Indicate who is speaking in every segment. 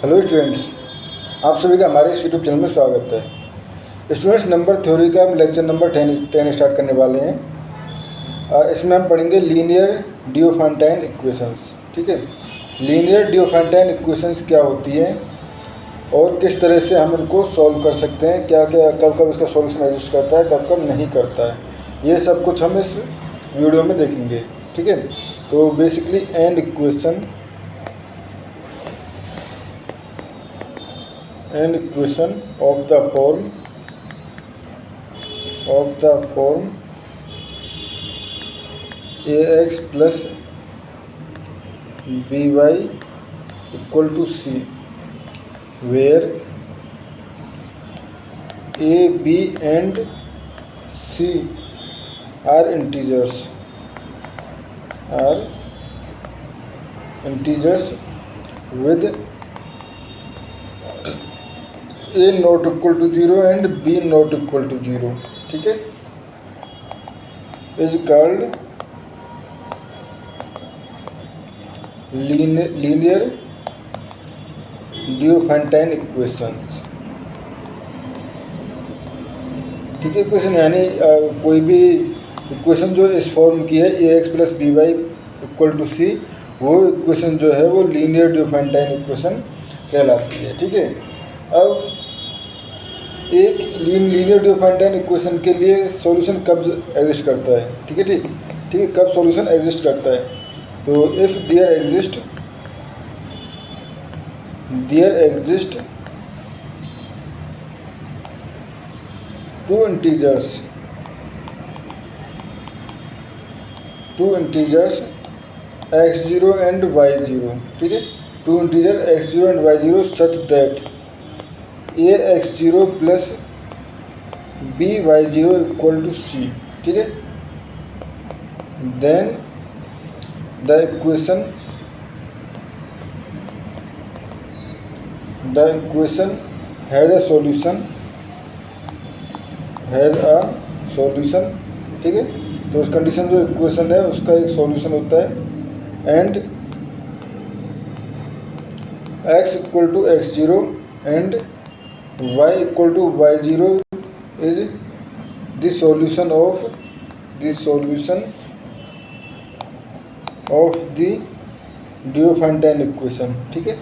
Speaker 1: Hello students, आप सभी का हमारे इस यूट्यूब चैनल में स्वागत है। स्टूडेंट्स, नंबर थ्योरी का हम लेक्चर नंबर 10 स्टार्ट करने वाले हैं। इसमें हम पढ़ेंगे लीनियर डियोफांटाइन इक्वेशंस। ठीक है, लीनियर डियोफांटाइन इक्वेशंस क्या होती हैं और किस तरह से हम इनको सॉल्व कर सकते हैं, क्या क्या कब कब इसका सॉल्यूशन एग्जिस्ट करता है, कब कब नहीं करता है, ये सब कुछ हम इस वीडियो में देखेंगे। ठीक है, तो basically an equation of the form ax plus by equal to c, where a, b and c are integers with a not equal to 0 and b not equal to 0. ठीक है, is called linear डियोफांटाइन इक्वेशंस। ठीक है, equation यानी कोई भी equation जो इस form की है ए x plus B Y equal to C, वो इक्वेशन जो है वो लीनियर डियोफांटाइन इक्वेशन कहलाती है। ठीक है, अब एक लीनियर डियोफांटाइन इक्वेशन के लिए सॉल्यूशन कब एग्जिस्ट करता है। ठीक है, कब सॉल्यूशन एग्जिस्ट करता है, तो if there exist two integers x0 and y0। ठीक है, two integer x0 and y0 such that ax0 plus by0 equal to c। ठीक है, then the equation has a solution. ठीक है, तो उस कंडीशन जो इक्वेशन है उसका एक सॉल्यूशन होता है, and x equal to x0 and y equal to y0 is the solution of the Diophantine equation. ठीक है,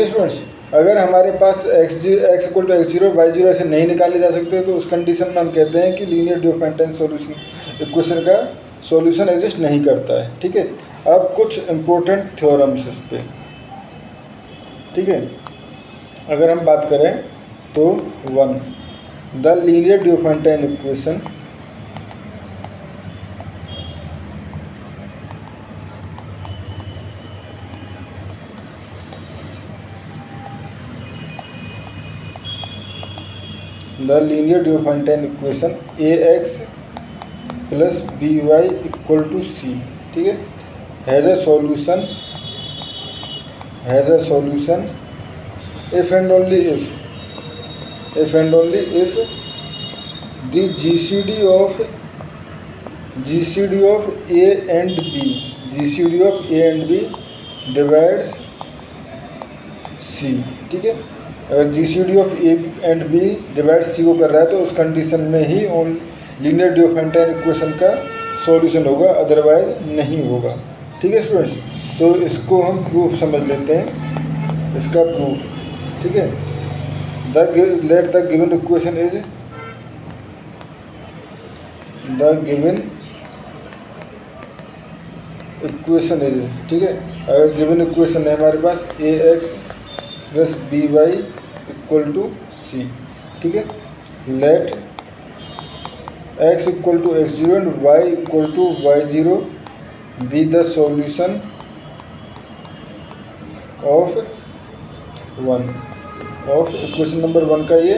Speaker 1: स्टूडेंट्स, अगर हमारे पास x equal to x0 y0 ऐसे नहीं निकाले जा सकते तो उस कंडीशन में हम कहते हैं कि लीनियर डियोफांटाइन इक्वेशन का सॉल्यूशन एग्जिस्ट नहीं करता है। ठीक है, अब कुछ इम्पोर्टेंट थ्योरम्स इस पे। ठीक है, अगर हम बात करें तो 1, the linear Diophantine equation ax plus by equal to c। ठीक है, has a solution if and only if the GCD of a and b divides c। ठीक है, अगर GCD of a and b divide c को कर रहा है तो उस कंडीशन में ही ऑन लीनियर डियोफांटाइन इक्वेशन का सॉल्यूशन होगा, अदरवाइज नहीं होगा। ठीक है स्टूडेंट्स, तो इसको हम प्रूफ समझ लेते हैं, इसका प्रूफ। ठीक है, let the given equation is ठीक है, अगर गिवन इक्वेशन है हमारे पास ax plus by equal to c। ठीक है, let x equal to x0 and y equal to y0 be the solution of equation number 1 का ये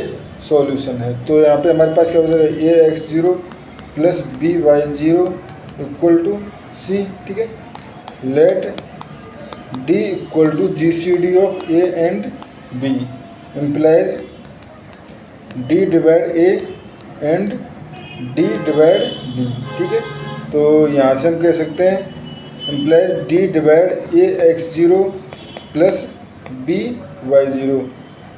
Speaker 1: सॉल्यूशन है। तो यहाँ पे हमारे पास क्या हो जाएगा, ax0 plus by0 equal to c। ठीक है, let d equal to GCD of a and b implies d divide a and D divide b, ठीक है। तो यहाँ से हम कह सकते हैं इम्प्लाइज डी डिवाइड ए x zero plus B y zero.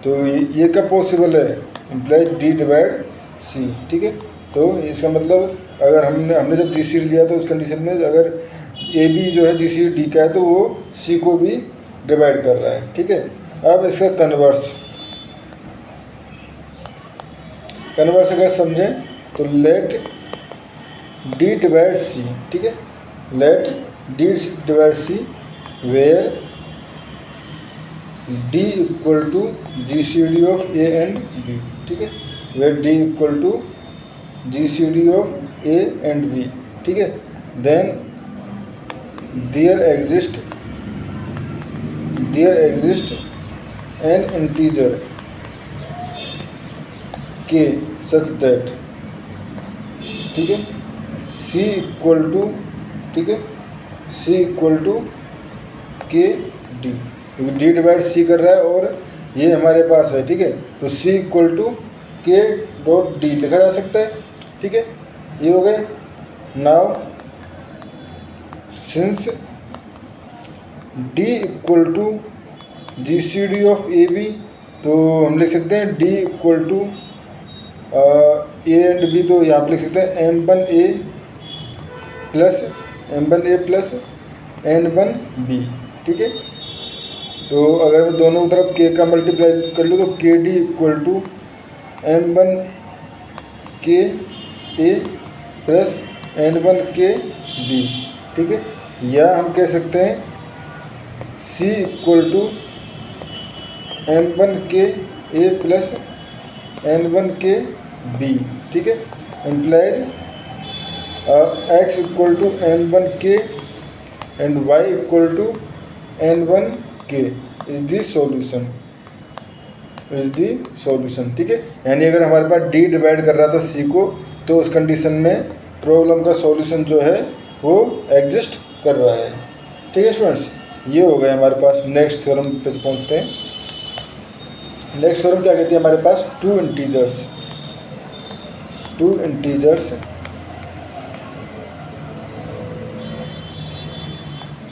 Speaker 1: तो ये कब पॉसिबल है, इम्प्लाइज डी डिवाइड सी, ठीक है। तो इसका मतलब अगर हमने जब जी सी लिया तो उस कंडीशन में अगर ए बी जो है जी सी डी का है तो वो सी को भी डिवाइड कर रहा है, ठीक है। अब इसका कन्वर्स अगर समझें तो लेट डी डिवाइड सी, ठीक है, let D divide C where D equal to G C D of A and B, ठीक है, where D equal to G C D of A and B, ठीक है। Then there exist an integer K such that, ठीक है, सी equal to, ठीक है, सी equal to के D, क्योंकि डी डिवाइड सी कर रहा है और ये हमारे पास है, ठीक है। तो C equal to K dot D लिखा जा सकता है, ठीक है। ये हो गए। Now since D equal to G C D of A B, तो हम लिख सकते हैं D equal to A and B, तो यहाँ पर लिख सकते हैं M one A plus N one B, ठीक है। तो अगर मैं दोनों तरफ के का मल्टीप्लाई कर लूँ तो k d equal to m one k a plus N one k b, ठीक है। या हम कह सकते हैं c equal to m one k a plus N one k b, ठीक है। Implies x equal to n one k and y equal to n one k is the solution, ठीक है। यानी अगर हमारे पास डी डिवाइड कर रहा था सी को तो उस कंडीशन में प्रॉब्लम का सॉल्यूशन जो है वो एग्जिस्ट कर रहा है, ठीक है स्टूडेंट्स। ये हो गया हमारे पास। नेक्स्ट थ्योरम पे पहुंचते हैं। नेक्स्ट थ्योरम क्या कहती है हमारे पास, two integers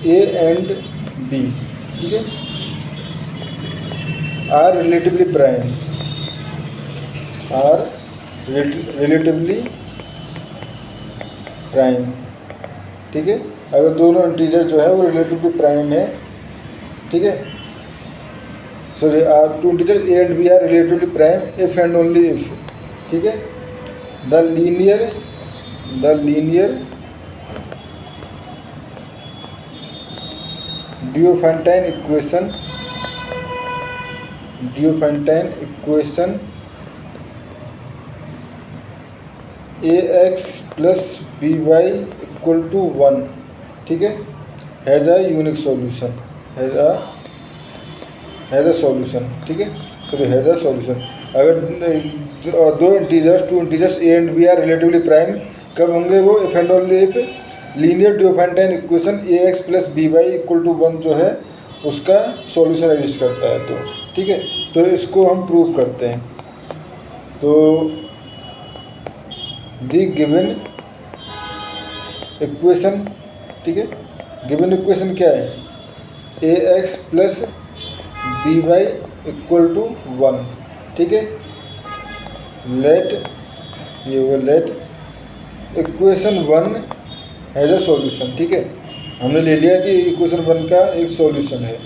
Speaker 1: a and B, ठीक है, आर रिलेटिवली प्राइम, ठीक है। अगर दोनों इंटीजर जो है वो रिलेटिवली प्राइम है, ठीक है, sorry two integer a and B are relatively prime if and only if, ठीक है, the linear Diophantine equation a x plus B Y equal to 1, ठीक है, has a unique solution, has a solution, ठीक है। Sorry has a solution. अगर two integers a and B are relatively prime कब होंगे वो, if and only if linear Diophantine equation a x plus B Y equal to 1 जो है उसका solution exist करता है, तो ठीक है। तो इसको हम प्रूव करते हैं। तो दी गिवन इक्वेशन, ठीक है, गिवन इक्वेशन क्या है, ए x plus B Y equal to 1, ठीक है। लेट ये होगा let equation 1 has a solution, ठीक है। हमने ले लिया कि इक्वेशन 1 का एक सॉल्यूशन है,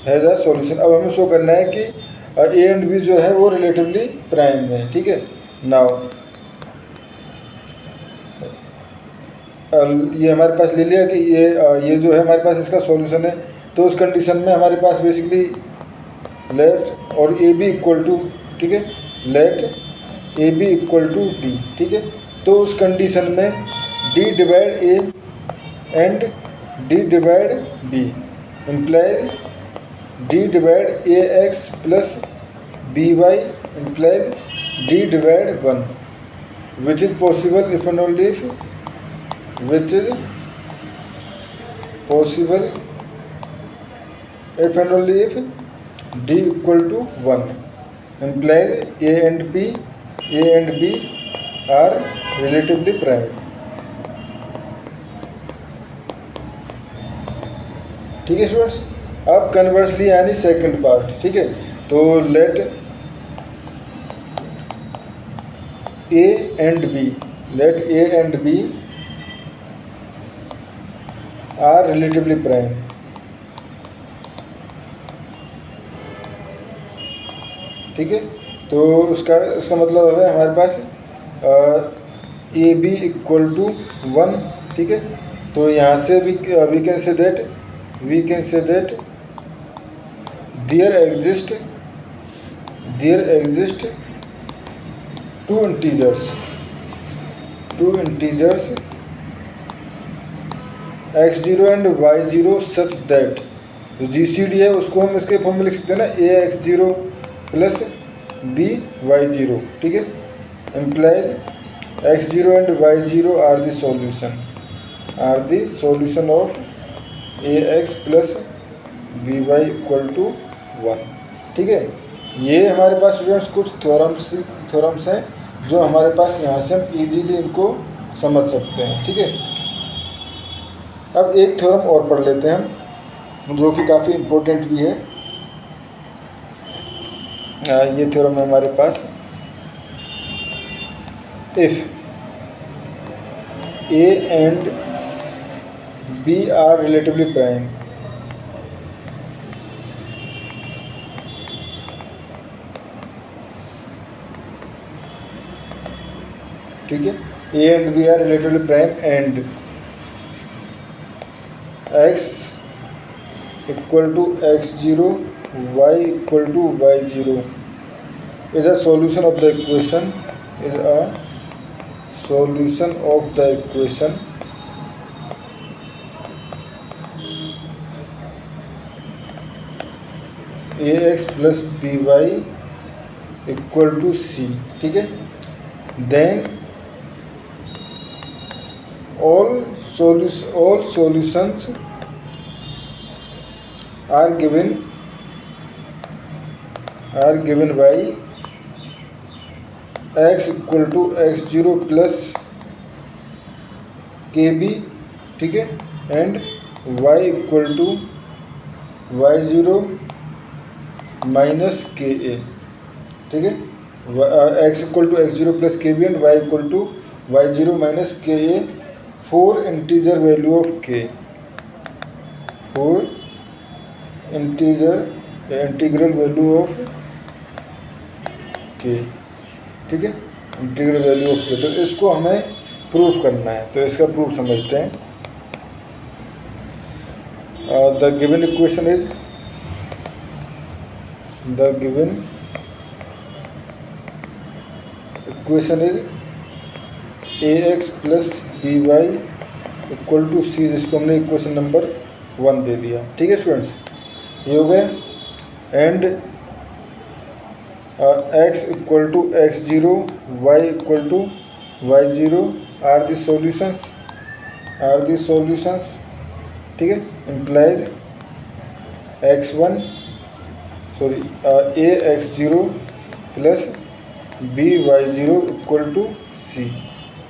Speaker 1: हैज़ अ सॉल्यूशन। अब हमें शो करना है कि ए एंड बी जो है वो रिलेटिवली प्राइम है, ठीक है। नाउ ये हमारे पास ले लिया कि ये जो है हमारे पास इसका सॉल्यूशन है। तो उस कंडीशन में हमारे पास बेसिकली लेट और ए बी इक्वल टू, ठीक है, let A B equal to D, ठीक है। तो उस कंडीशन में D divide A and D divide B implies D divide A x plus B Y implies D divide 1 which is possible if and only if which is possible if and only if d equal to 1 implies a and b are relatively prime. ठीक है students, अब conversely यानी second part. ठीक है, तो let A and B, let A and B are relatively prime. ठीक है, तो उसका मतलब है हमारे पास ए बी इक्वल टू 1। ठीक है, तो यहाँ से we can say that there exist two integers x0 and y0 such that, जो GCD है उसको हम इसके फॉर्म में लिख सकते हैं ना, ax0 प्लस by0। ठीक है, implies x0 and y0 are the solution of ax plus by equal to 1। ठीक है, ये हमारे पास स्टूडेंट्स कुछ थ्योरम्स हैं जो हमारे पास यहाँ से हम इजीली इनको समझ सकते हैं। ठीक है, अब एक थ्योरम और पढ़ लेते हैं हम, जो कि काफ़ी इम्पोर्टेंट भी है। ये थ्योरम है हमारे पास, if a and B are relatively prime, ठीक है, a and B are relatively prime and x equal to x0 y equal to y0 is a solution of the equation ax plus by equal to c। ठीक है, then all solutions are given by x equal to x0 plus kb। ठीक है, and y equal to y0 minus ka। ठीक है, x equal to x0 plus kb and y equal to y0 minus ka for integer value of k, for integral value of k। ठीक है, integral value of k, तो इसको हमें proof करना है, तो इसका प्रूफ समझते हैं। The given equation is ax plus by equal to c, जिसको हमने इक्वेशन नंबर 1 दे दिया। ठीक है स्टूडेंट्स, ये हो गए। And x equal to x0 y equal to y0 are the solutions. ठीक है, implies ax0 plus by0 equal to c,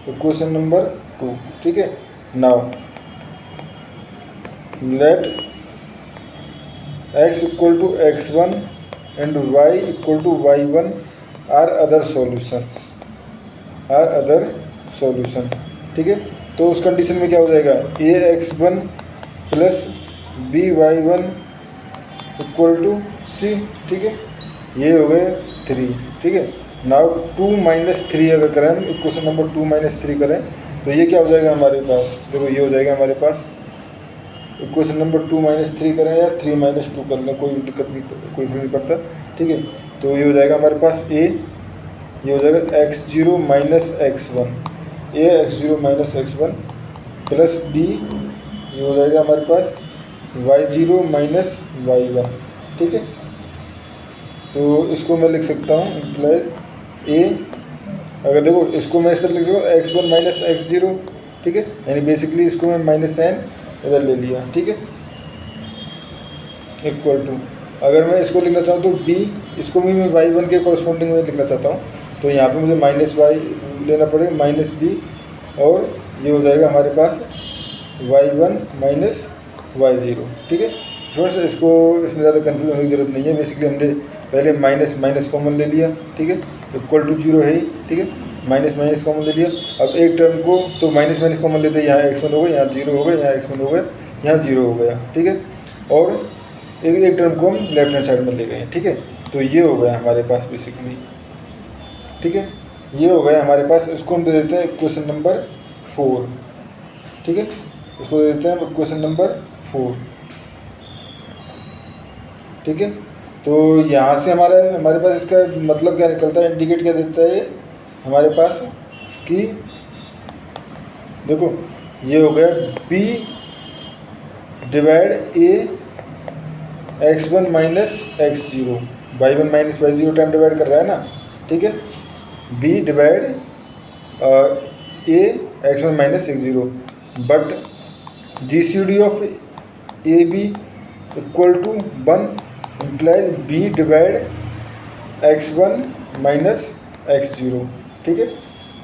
Speaker 1: equation number 2। ठीक है, now let x equal to x1 and y equal to y1 are other solution. ठीक है, तो उस condition में क्या हो जाएगा, ax1 plus by1 equal to c। ठीक है, ये हो गए 3। ठीक है, नाउ 2 माइनस 3 अगर करें हम, इक्वेशन नंबर 2 माइनस 3 करें, तो ये क्या हो जाएगा हमारे पास, देखो ये हो जाएगा हमारे पास इक्वेशन नंबर 2 माइनस 3 करें या 3 माइनस 2 कर लें, कोई दिक्कत नहीं, कोई भी नहीं पड़ता। ठीक है, तो ये हो जाएगा हमारे पास ये हो जाएगा x0 minus x1 minus x1 plus b, ये हो जाएगा हमारे पास y0 माइनस y1। ठीक है, तो इसको मैं लिख सकता हूँ इम्प्लाइज a, अगर देखो इसको मैं इस तरह लिख सकता हूँ x1 माइनस x0। ठीक है, यानी बेसिकली इसको मैं माइनस n इधर ले लिया। ठीक है, इक्वल टू, अगर मैं इसको लिखना चाहूँ तो b, इसको भी मैं y1 के कॉरस्पॉन्डिंग में लिखना चाहता हूँ, तो यहाँ पे मुझे माइनस y लेना पड़ेगा माइनस बी, और ये हो जाएगा हमारे पास y1 माइनस y0। ठीक है स्टूडेंट्स, इसको इसमें ज़्यादा कन्फ्यूजन होने की ज़रूरत नहीं है। बेसिकली हमने पहले माइनस माइनस कॉमन ले लिया, ठीक है, इक्वल टू 0 है ही, ठीक है, माइनस माइनस कॉमन ले लिया। अब एक टर्म को तो माइनस माइनस कॉमन लेते हैं, यहाँ x1 हो गया, यहाँ 0 हो गया, यहाँ x1 हो गया, यहाँ 0 हो गया, ठीक है, और एक टर्म को हम लेफ्ट हैंड साइड में ले गए, ठीक है। तो ये हो गया हमारे पास बेसिकली, ठीक है, ये हो गया हमारे पास। इसको हम दे देते हैं क्वेश्चन नंबर 4, ठीक है, इसको दे देते हैं क्वेश्चन नंबर 4, ठीक है। तो यहाँ से हमारे पास इसका मतलब क्या निकलता है, इंडिकेट क्या देता है हमारे पास कि देखो ये हो गया b divide a x1 minus x0, y1 minus y0 time divide कर रहा है ना, ठीक है, b divide a x1 minus x0, but GCD of A B equal to 1 implies b divide x1 minus x0, ठीक है।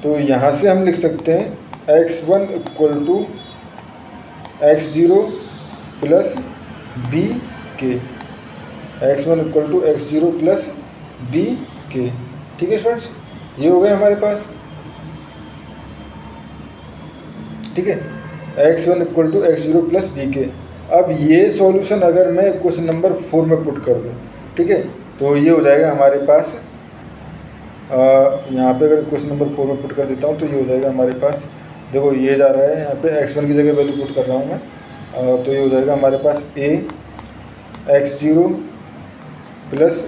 Speaker 1: तो यहाँ से हम लिख सकते हैं x1 equal to x0 plus B के, x1 equal to x0 plus B के, ठीक है स्टूडेंट्स, ये हो गए हमारे पास, ठीक है, x1 equal to x0 plus B के। अब ये सॉल्यूशन अगर मैं क्वेश्चन नंबर 4 में पुट कर दूँ, ठीक है, तो ये हो जाएगा हमारे पास, यहाँ पे अगर क्वेश्चन नंबर 4 में पुट कर देता हूँ तो ये हो जाएगा हमारे पास, देखो ये जा रहा है यहाँ पे x1 की जगह वैल्यू पुट कर रहा हूँ मैं, तो ये हो जाएगा हमारे पास a x0 plus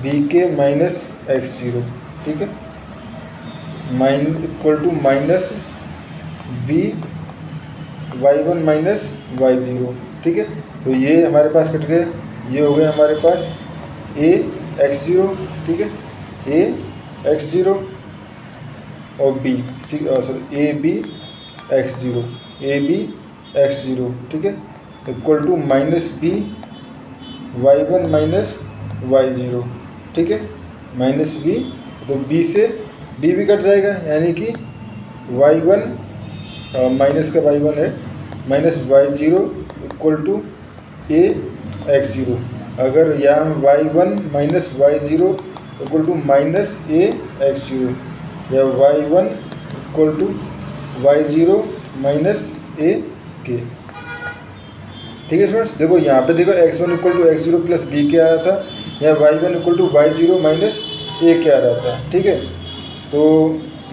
Speaker 1: B K minus x0, ठीक है, equal to minus B y1 minus y0, ठीक है। तो ये हमारे पास कट गए, ये हो गए हमारे पास a x0, ठीक है, a x0 और b, ठीक है, सॉरी a b x0, ठीक है, equal to minus b y1 minus y0, ठीक है, माइनस b, तो b से b भी कट जाएगा, यानी कि y1 माइनस का y1 है minus y0 equal to a x0। अगर यहाँ y1 minus y0 equal to minus a x0, या y1 equal to y0 minus a के, ठीक है स्टूडेंट्स। देखो यहाँ पे देखो x1 equal to x0 plus B के आ रहा था, या y1 equal to y0 minus a के आ रहा था, ठीक है। तो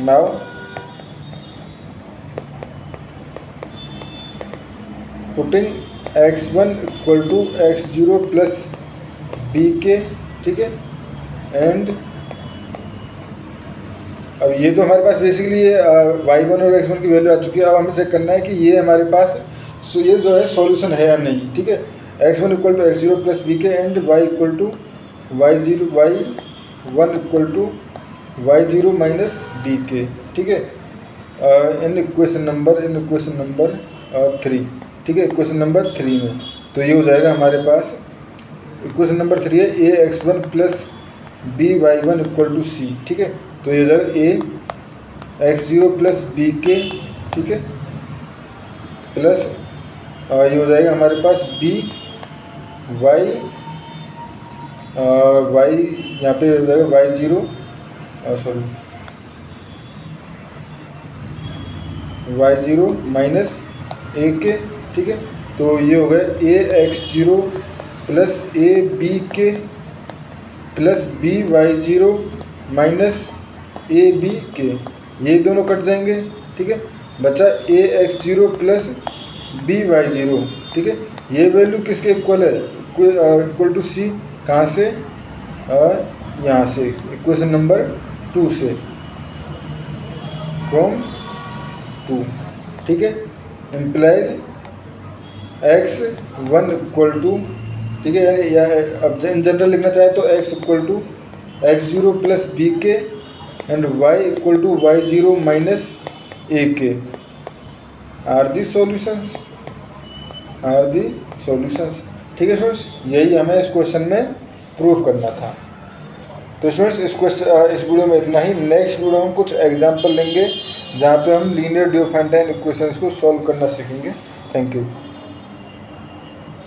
Speaker 1: now putting x1 equal to x0 plus B के, ठीक है, एंड अब ये तो हमारे पास बेसिकली y1 और x1 की वैल्यू आ चुकी है। अब हमें चेक करना है कि ये हमारे पास ये जो है सॉल्यूशन है या नहीं, ठीक है। x1 equal to x0 plus B k and y equal to y1 equal to y0 minus b के, ठीक है, इन क्वेश्चन नंबर 3, ठीक है, क्वेश्चन नंबर 3 में। तो ये हो जाएगा हमारे पास क्वेश्चन नंबर 3 है a x1 plus b y1 equal to c, ठीक है। तो ये हो जाएगा a x0 प्लस बी के, ठीक है, प्लस ये हो जाएगा हमारे पास b y यहाँ पे हो जाएगा y0 y0 माइनस a के, ठीक है। तो ये हो गया a x0 plus a b के plus b y0 minus a b के, ये दोनों कट जाएंगे, ठीक है। बचा a x0 plus b y0, ठीक है। ये वैल्यू किसके इक्वल है, इक्वल टू c, कहाँ से, यहाँ से इक्वेशन नंबर 2 से, फ्रॉम 2, ठीक है, इम्प्लाइज x1 इक्वल टू, ठीक है, यानी या अब इन जनरल लिखना चाहे तो x equal to x0 plus B k and y equal to y0 minus a k are the solutions, ठीक है स्टूडेंट्स। यही हमें इस क्वेश्चन में प्रूव करना था। तो स्टूडेंट्स इस वीडियो में इतना ही। नेक्स्ट वीडियो में हम कुछ एग्जाम्पल लेंगे जहाँ पे हम लीनियर डियोफाइंटाइन इक्वेशंस को सॉल्व करना सीखेंगे। Thank you.